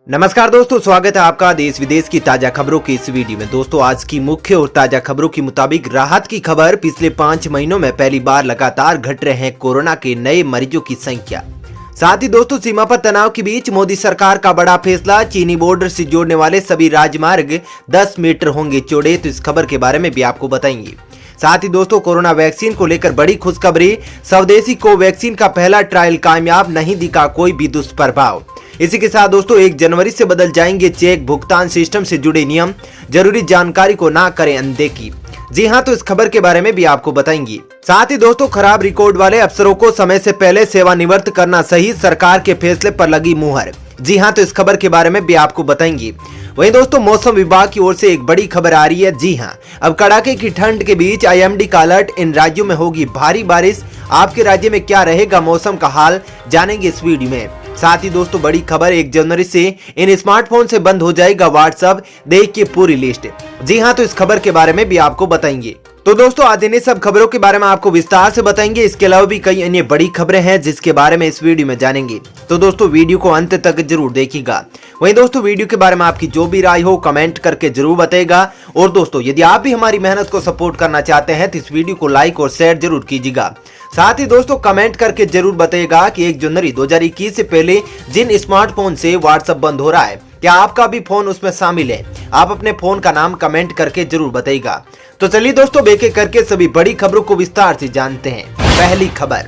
नमस्कार दोस्तों, स्वागत है आपका देश विदेश की ताजा खबरों की इस वीडियो में। दोस्तों, आज की मुख्य और ताजा खबरों के मुताबिक राहत की खबर। पिछले 5 महीनों में पहली बार लगातार घट रहे हैं कोरोना के नए मरीजों की संख्या। साथ ही दोस्तों, सीमा पर तनाव के बीच मोदी सरकार का बड़ा फैसला। चीनी बॉर्डर से जोड़ने वाले सभी राजमार्ग 10 मीटर होंगे चौड़े। तो इस खबर के बारे में भी आपको बताएंगे। साथ ही दोस्तों, कोरोना वैक्सीन को लेकर बड़ी खुशखबरी। स्वदेशी कोवैक्सीन का पहला ट्रायल कामयाब, नहीं दिखा कोई भी दुष्प्रभाव। इसी के साथ दोस्तों, 1 जनवरी से बदल जाएंगे चेक भुगतान सिस्टम से जुड़े नियम। जरूरी जानकारी को ना करें अनदेखी। जी हां, तो इस खबर के बारे में भी आपको बताएंगे। साथ ही दोस्तों, खराब रिकॉर्ड वाले अफसरों को समय से पहले सेवानिवृत्त करना सही, सरकार के फैसले पर लगी मुहर। जी हां, तो इस खबर के बारे में भी आपको बताएंगे। वहीं दोस्तों, मौसम विभाग की ओर से एक बड़ी खबर आ रही है। जी हां, अब कड़ाके की ठंड के बीच IMD का अलर्ट। इन राज्यों में होगी भारी बारिश। आपके राज्य में क्या रहेगा मौसम का हाल, जानेंगे इस वीडियो में। साथ ही दोस्तों, बड़ी खबर, 1 जनवरी से इन स्मार्टफोन से बंद हो जाएगा व्हाट्सएप। देखिए पूरी लिस्ट। जी हां, तो इस खबर के बारे में भी आपको बताएंगे। तो दोस्तों, आज इन्हीं सब खबरों के बारे में आपको विस्तार से बताएंगे। इसके अलावा भी कई अन्य बड़ी खबरें हैं जिसके बारे में इस वीडियो में जानेंगे। तो दोस्तों, वीडियो को अंत तक जरूर देखिएगा। वहीं दोस्तों, वीडियो के बारे में आपकी जो भी राय हो कमेंट करके जरूर बताइएगा। और दोस्तों, यदि आप भी हमारी मेहनत को सपोर्ट करना चाहते हैं तो इस वीडियो को लाइक और शेयर जरूर कीजिएगा। साथ ही दोस्तों, कमेंट करके जरूर बताइएगा कि 1 जनवरी 2021 से पहले जिन स्मार्टफोन से व्हाट्सएप बंद हो रहा है, क्या आपका भी फोन उसमें शामिल है? आप अपने फोन का नाम कमेंट करके जरूर बताइएगा। तो चलिए दोस्तों, एक एक करके सभी बड़ी खबरों को विस्तार से जानते हैं। पहली खबर,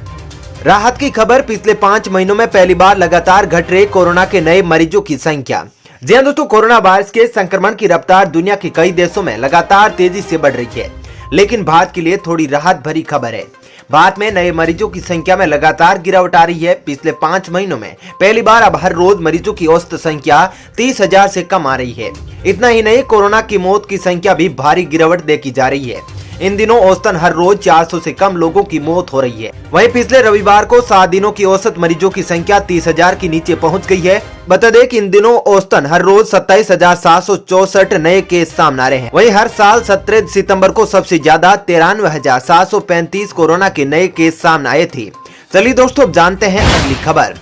राहत की खबर। पिछले 5 महीनों में पहली बार लगातार घट रहे कोरोना के नए मरीजों की संख्या। जी हां दोस्तों, कोरोना वायरस के संक्रमण की रफ्तार दुनिया के कई देशों में लगातार तेजी से बढ़ रही है, लेकिन भारत के लिए थोड़ी राहत भरी खबर है। भारत में नए मरीजों की संख्या में लगातार गिरावट आ रही है। पिछले 5 महीनों में पहली बार अब हर रोज मरीजों की औसत संख्या 30,000 से कम आ रही है। इतना ही नहीं, कोरोना की मौत की संख्या भी भारी गिरावट देखी जा रही है। इन दिनों औसतन हर रोज 400 से कम लोगों की मौत हो रही है। वहीं पिछले रविवार को 7 दिनों की औसत मरीजों की संख्या 30,000 के नीचे पहुंच गई है। बता दें कि इन दिनों औसतन हर रोज 27,764 नए केस सामने आ रहे हैं। वहीं हर साल 17 सितंबर को सबसे ज्यादा 93,735 कोरोना के नए केस सामने आए थे। चलिए दोस्तों, अब जानते हैं अगली खबर।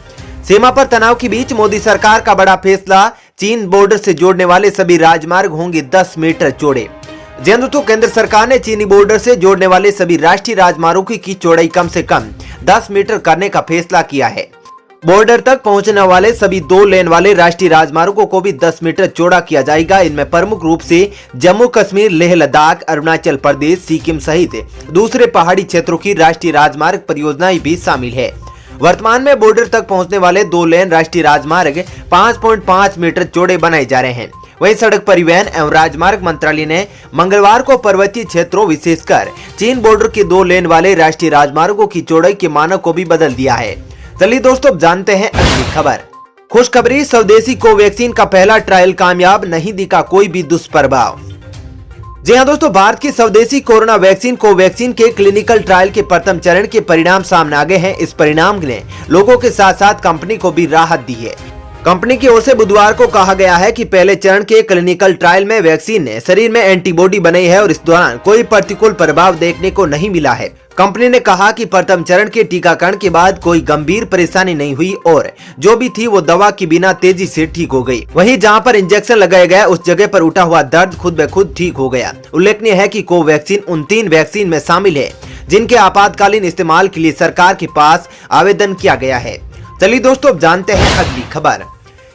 सीमा पर तनाव के बीच मोदी सरकार का बड़ा फैसला। चीन बॉर्डर से जोड़ने वाले सभी राजमार्ग होंगे 10 मीटर चौड़े। जी हां दोस्तों, केंद्र सरकार ने चीनी बॉर्डर से जोड़ने वाले सभी राष्ट्रीय राजमार्गों की चौड़ाई कम से कम 10 मीटर करने का फैसला किया है। बॉर्डर तक पहुंचने वाले सभी 2 लेन वाले राष्ट्रीय राजमार्गों को भी 10 मीटर चौड़ा किया जाएगा। इनमें प्रमुख रूप से जम्मू कश्मीर, लेह लद्दाख, अरुणाचल प्रदेश, सिक्किम सहित दूसरे पहाड़ी क्षेत्रों की राष्ट्रीय राजमार्ग परियोजनाएं भी शामिल है। वर्तमान में बॉर्डर तक पहुंचने वाले 2 लेन राष्ट्रीय राजमार्ग 5.5 मीटर चौड़े बनाए जा रहे हैं। वहीं सड़क परिवहन एवं राजमार्ग मंत्रालय ने मंगलवार को पर्वतीय क्षेत्रों, विशेषकर चीन बॉर्डर के 2 लेन वाले राष्ट्रीय राजमार्गों की चौड़ाई के मानक को भी बदल दिया है। चलिए दोस्तों, अब जानते हैं अगली खबर। खुशखबरी, स्वदेशी कोवैक्सीन का पहला ट्रायल कामयाब, नहीं दिखा कोई भी दुष्प्रभाव। जी हां दोस्तों, भारत की स्वदेशी कोरोना वैक्सीन कोवैक्सीन के क्लिनिकल ट्रायल के प्रथम चरण के परिणाम सामने आ गए हैं। इस परिणाम ने लोगों के साथ साथ कंपनी को भी राहत दी है। कंपनी की ओर से बुधवार को कहा गया है कि पहले चरण के क्लिनिकल ट्रायल में वैक्सीन ने शरीर में एंटीबॉडी बनाई है और इस दौरान कोई प्रतिकूल प्रभाव देखने को नहीं मिला है। कंपनी ने कहा कि प्रथम चरण के टीकाकरण के बाद कोई गंभीर परेशानी नहीं हुई और जो भी थी वो दवा के बिना तेजी से ठीक हो गई। वहीं जहां पर इंजेक्शन लगाया गया उस जगह पर उठा हुआ दर्द खुद ब खुद ठीक हो गया। उल्लेखनीय है कि कोवैक्सीन उन 3 वैक्सीन में शामिल है जिनके आपातकालीन इस्तेमाल के लिए सरकार के पास आवेदन किया गया है। चलिए दोस्तों, अब जानते हैं अगली खबर।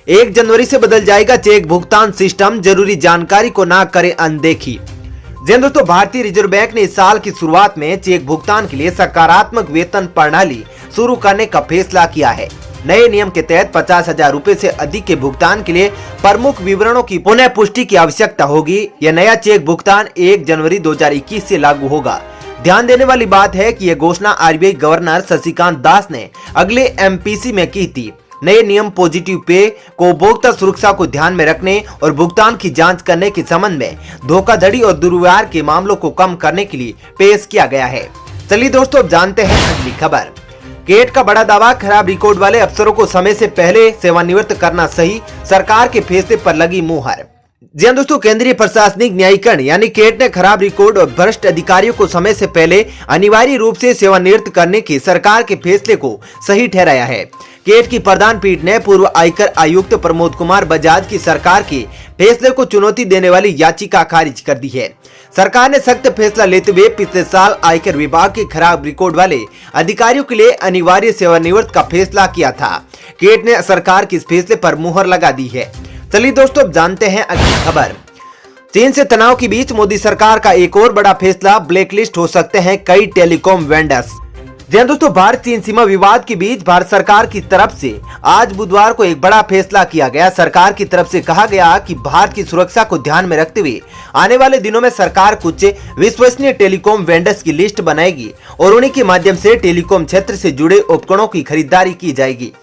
1 जनवरी से बदल जाएगा चेक भुगतान सिस्टम, जरूरी जानकारी को ना करें अनदेखी। जी दोस्तों, भारतीय रिजर्व बैंक ने इस साल की शुरुआत में चेक भुगतान के लिए सकारात्मक वेतन प्रणाली शुरू करने का फैसला किया है। नए नियम के तहत 50,000 रुपए से अधिक के भुगतान के लिए प्रमुख विवरणों की पुनः पुष्टि की आवश्यकता होगी। यह नया चेक भुगतान 1 जनवरी 2021 से लागू होगा। ध्यान देने वाली बात है कि यह घोषणा RBI गवर्नर शक्तिकांत दास ने अगले MPC में की थी। नए नियम पॉजिटिव पे को उपभोक्ता सुरक्षा को ध्यान में रखने और भुगतान की जांच करने के संबंध में धोखाधड़ी और दुर्व्यवहार के मामलों को कम करने के लिए पेश किया गया है। चलिए दोस्तों, अब जानते हैं अगली खबर। केट का बड़ा दावा, खराब रिकॉर्ड वाले अफसरों को समय से पहले सेवानिवृत्त करना सही, सरकार के फैसले पर लगी मुहर। जी हां दोस्तों, केंद्रीय प्रशासनिक न्यायिकरण यानी केट ने खराब रिकॉर्ड और भ्रष्ट अधिकारियों को समय से पहले अनिवार्य रूप से सेवानिवृत्त करने के सरकार के फैसले को सही ठहराया है। केट की प्रधान पीठ ने पूर्व आयकर आयुक्त प्रमोद कुमार बजाज की सरकार के फैसले को चुनौती देने वाली याचिका खारिज कर दी है। सरकार ने सख्त फैसला लेते हुए पिछले साल आयकर विभाग के खराब रिकॉर्ड वाले अधिकारियों के लिए अनिवार्य सेवानिवृत्त का फैसला किया था। केट ने सरकार के इस फैसले पर मुहर लगा दी है। चलिए दोस्तों, अब जानते हैं अगली खबर। चीन से तनाव के बीच मोदी सरकार का एक और बड़ा फैसला, ब्लैकलिस्ट हो सकते हैं कई टेलीकॉम वेंडर्स। जी दोस्तों, भारत चीन सीमा विवाद के बीच भारत सरकार की तरफ से आज बुधवार को एक बड़ा फैसला किया गया। सरकार की तरफ से कहा गया कि भारत की सुरक्षा को ध्यान में रखते हुए आने वाले दिनों में सरकार कुछ विश्वसनीय टेलीकॉम वेंडर्स की लिस्ट बनाएगी और उन्हीं के माध्यम से टेलीकॉम क्षेत्र से जुड़े उपकरणों की खरीदारी की जाएगी।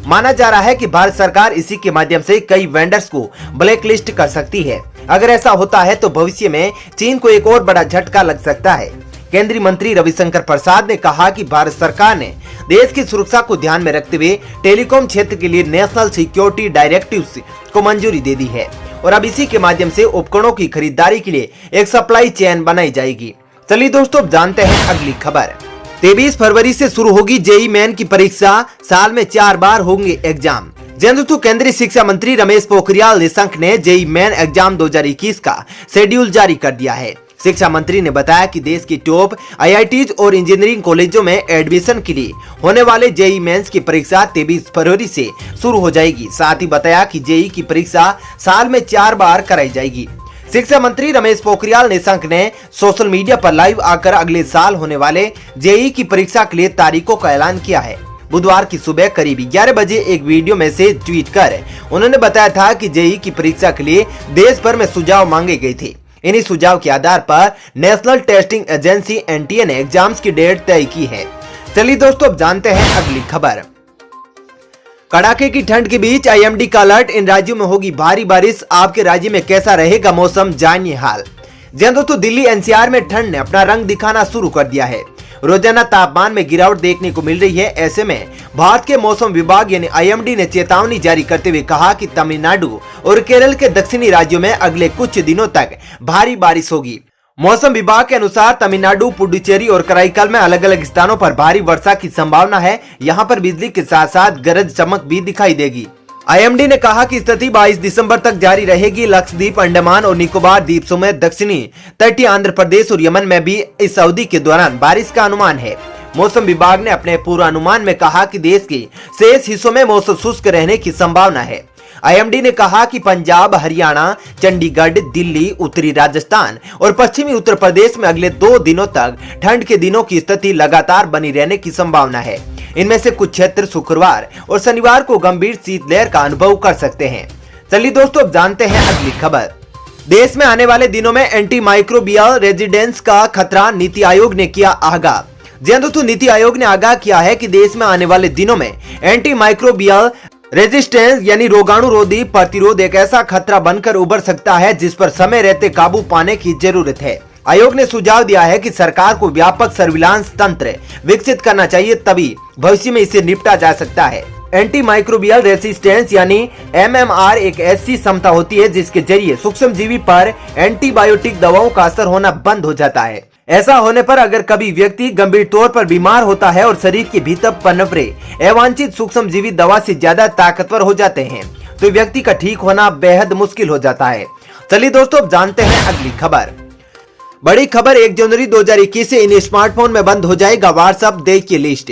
माना जा रहा है कि भारत सरकार इसी के माध्यम से कई वेंडर्स को ब्लैक लिस्ट कर सकती है। अगर ऐसा होता है तो भविष्य में चीन को एक और बड़ा झटका लग सकता है। केंद्रीय मंत्री रविशंकर प्रसाद ने कहा कि भारत सरकार ने देश की सुरक्षा को ध्यान में रखते हुए टेलीकॉम क्षेत्र के लिए नेशनल सिक्योरिटी डायरेक्टिव्स को मंजूरी दे दी है और अब इसी के माध्यम से उपकरणों की खरीदारी के लिए एक सप्लाई चेन बनाई जाएगी। चलिए दोस्तों, जानते हैं अगली खबर। 23 फरवरी से शुरू होगी जेईई मेन की परीक्षा, साल में 4 बार होंगे एग्जाम। दोस्तों, केंद्रीय शिक्षा मंत्री रमेश पोखरियाल निशंक ने जेईई मेन एग्जाम 2021 का शेड्यूल जारी कर दिया है। शिक्षा मंत्री ने बताया कि देश की टॉप आईआईटीज और इंजीनियरिंग कॉलेजों में एडमिशन के लिए होने वाले जेईई मेंस की परीक्षा 23 फरवरी से शुरू हो जाएगी। साथ ही बताया कि जेईई की परीक्षा साल में 4 बार कराई जाएगी। शिक्षा मंत्री रमेश पोखरियाल निशंक ने सोशल मीडिया पर लाइव आकर अगले साल होने वाले जेईई की परीक्षा के लिए तारीखों का ऐलान किया है। बुधवार की सुबह करीब 11 बजे एक वीडियो मैसेज ट्वीट कर उन्होंने बताया था कि जेईई की परीक्षा के लिए देश भर में सुझाव मांगे गए थे। इन्हीं सुझाव के आधार पर नेशनल टेस्टिंग एजेंसी एनटीए ने एग्जाम्स की डेट तय की है। चलिए दोस्तों, अब जानते हैं अगली खबर। कड़ाके की ठंड के बीच आईएमडी का अलर्ट, इन राज्यों में होगी भारी बारिश। आपके राज्य में कैसा रहेगा मौसम, जानिए हाल। जी दोस्तों, दिल्ली एनसीआर में ठंड ने अपना रंग दिखाना शुरू कर दिया है। रोजाना तापमान में गिरावट देखने को मिल रही है। ऐसे में भारत के मौसम विभाग यानी आईएमडी ने चेतावनी जारी करते हुए कहा कि तमिलनाडु और केरल के दक्षिणी राज्यों में अगले कुछ दिनों तक भारी बारिश होगी। मौसम विभाग के अनुसार तमिलनाडु, पुडुचेरी और कराईकल में अलग अलग स्थानों पर भारी वर्षा की संभावना है। यहाँ पर बिजली के साथ साथ गरज चमक भी दिखाई देगी। आईएमडी ने कहा कि स्थिति 22 दिसंबर तक जारी रहेगी। लक्षद्वीप, अंडमान और निकोबार द्वीप समूह, दक्षिणी तटीय आंध्र प्रदेश और यमन में भी इस अवधि के दौरान बारिश का अनुमान है। मौसम विभाग ने अपने पूर्वानुमान में कहा कि देश के शेष हिस्सों में मौसम शुष्क रहने की संभावना है। आईएमडी ने कहा कि पंजाब, हरियाणा, चंडीगढ़, दिल्ली, उत्तरी राजस्थान और पश्चिमी उत्तर प्रदेश में अगले 2 दिनों तक ठंड के दिनों की स्थिति लगातार बनी रहने की संभावना है। इनमें से कुछ क्षेत्र शुक्रवार और शनिवार को गंभीर शीतलहर का अनुभव कर सकते हैं। चलिए दोस्तों, अब जानते हैं अगली खबर। देश में आने वाले दिनों में एंटी माइक्रोबियल रेजिडेंस का खतरा, नीति आयोग ने किया आगाह। जी दोस्तों, नीति आयोग ने आगाह किया है कि देश में आने वाले दिनों में एंटी माइक्रोबियल रेजिस्टेंस यानी रोगाणुरोधी प्रतिरोध एक ऐसा खतरा बनकर उभर सकता है जिस पर समय रहते काबू पाने की जरूरत है। आयोग ने सुझाव दिया है कि सरकार को व्यापक सर्विलांस तंत्र विकसित करना चाहिए, तभी भविष्य में इसे निपटा जा सकता है। एंटी माइक्रोबियल रेसिस्टेंस यानी एमएमआर एक ऐसी क्षमता होती है जिसके जरिए सूक्ष्मजीवी पर एंटीबायोटिक दवाओं का असर होना बंद हो जाता है। ऐसा होने पर अगर कभी व्यक्ति गंभीर तौर पर बीमार होता है और शरीर के भीतर पनपरे अवांछित सूक्ष्मजीवी दवा से ज्यादा ताकतवर हो जाते हैं तो व्यक्ति का ठीक होना बेहद मुश्किल हो जाता है। चलिए दोस्तों, अब जानते हैं अगली खबर। बड़ी खबर, 1 जनवरी 2021 से इन स्मार्टफोन में बंद हो जाएगा व्हाट्सएप, देखिए लिस्ट।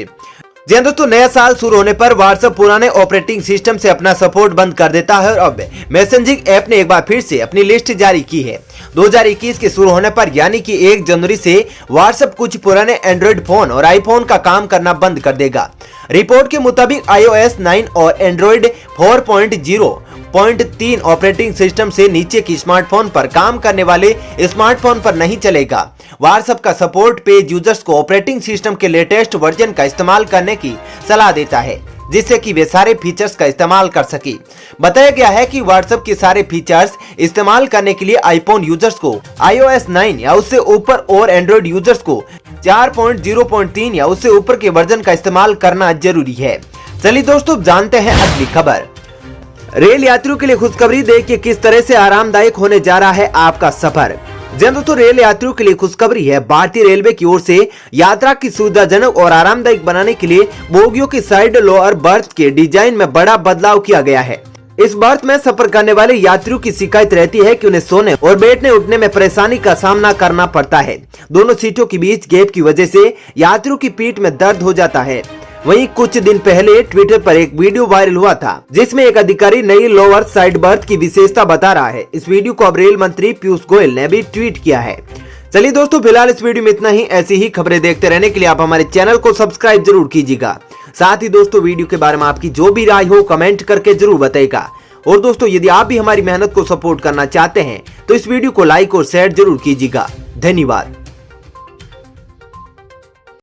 जी दोस्तों, नया साल शुरू होने पर व्हाट्सएप पुराने ऑपरेटिंग सिस्टम से अपना सपोर्ट बंद कर देता है और अब मैसेजिंग ऐप ने एक बार फिर से अपनी लिस्ट जारी की है। 2021 के शुरू होने पर यानी कि 1 जनवरी से व्हाट्सएप कुछ पुराने एंड्रॉइड फोन और आईफोन का काम करना बंद कर देगा। रिपोर्ट के मुताबिक iOS 9 और एंड्रॉइड 4.0.3 ऑपरेटिंग सिस्टम से नीचे की स्मार्टफोन पर काम करने वाले स्मार्टफोन पर नहीं चलेगा। व्हाट्सएप का सपोर्ट पेज यूजर्स को ऑपरेटिंग सिस्टम के लेटेस्ट वर्जन का इस्तेमाल करने की सलाह देता है जिससे कि वे सारे फीचर्स का इस्तेमाल कर सके। बताया गया है कि व्हाट्सएप के सारे फीचर्स इस्तेमाल करने के लिए आईफोन यूजर्स को iOS 9 या उससे ऊपर और एंड्रॉइड यूजर्स को 4.0.3 या उससे ऊपर के वर्जन का इस्तेमाल करना जरूरी है। चलिए दोस्तों, जानते हैं अगली खबर। रेल यात्रियों के लिए खुशखबरी, देखिए किस तरह से आरामदायक होने जा रहा है आपका सफर। जी दोस्तों, रेल यात्रियों के लिए खुशखबरी है। भारतीय रेलवे की ओर से यात्रा की सुविधाजनक और आरामदायक बनाने के लिए बोगियों की साइड लोअर बर्थ के डिजाइन में बड़ा बदलाव किया गया है। इस बर्थ में सफर करने वाले यात्रियों की शिकायत रहती है कि उन्हें सोने और बैठने उठने में परेशानी का सामना करना पड़ता है। दोनों सीटों के बीच गैप की वजह से यात्रियों की पीठ में दर्द हो जाता है। वहीं कुछ दिन पहले ट्विटर पर एक वीडियो वायरल हुआ था, जिसमें एक अधिकारी नई लोअर साइड बर्थ की विशेषता बता रहा है। इस वीडियो को अब रेल मंत्री पीयूष गोयल ने भी ट्वीट किया है। चलिए दोस्तों, फिलहाल इस वीडियो में इतना ही। ऐसी ही खबरें देखते रहने के लिए आप हमारे चैनल को सब्सक्राइब जरूर कीजिएगा। साथ ही दोस्तों, वीडियो के बारे में आपकी जो भी राय हो कमेंट करके जरूर बताइएगा। और दोस्तों, यदि आप भी हमारी मेहनत को सपोर्ट करना चाहते हैं तो इस वीडियो को लाइक और शेयर जरूर कीजिएगा। धन्यवाद।